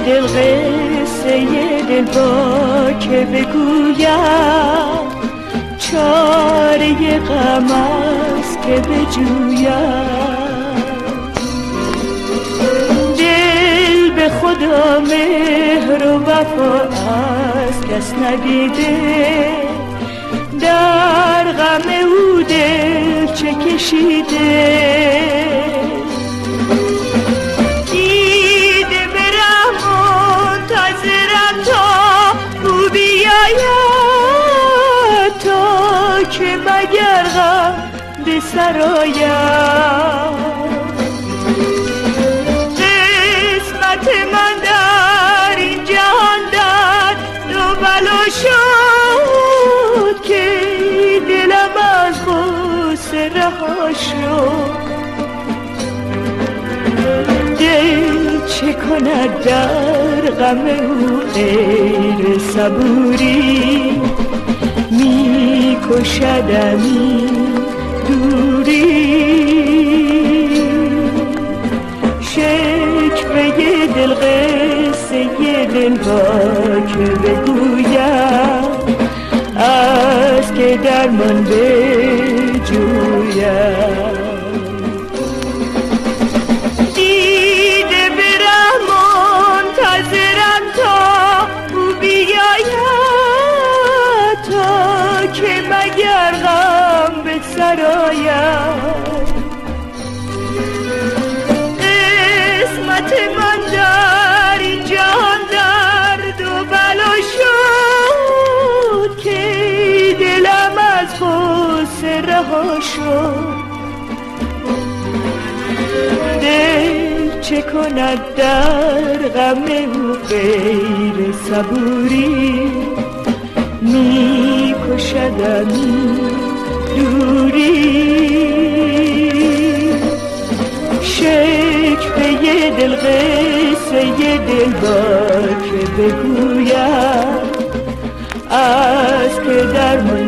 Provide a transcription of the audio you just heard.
دل قصه دل با که بگویم، چاره غم است که بجویم. دل به خدا مهر و وفا از کس ندیده، در غم او دل چه کشیده. دیده برم منتظرم تا او بیاید، تا که مگر غم به سر آید. قسمت من در این جهان در دو بلا شد، که دلم از غصه رها شد. دل چه کند در غم او غیر صبوری، می کشدمی دوری. شکوه دل قصه دل با که بگویم، از که درمان بجویم. دیده برم منتظرم تا او بیاید، تا که مگر غم به سر آید. قسمت من در این جهان درد و بلا شد، که دلم از غصه رها شد. دل چه کند در غم او غیر صبوری، می کشدمی دوری. شکوه دل قصه دل با که بگویم، از که درمان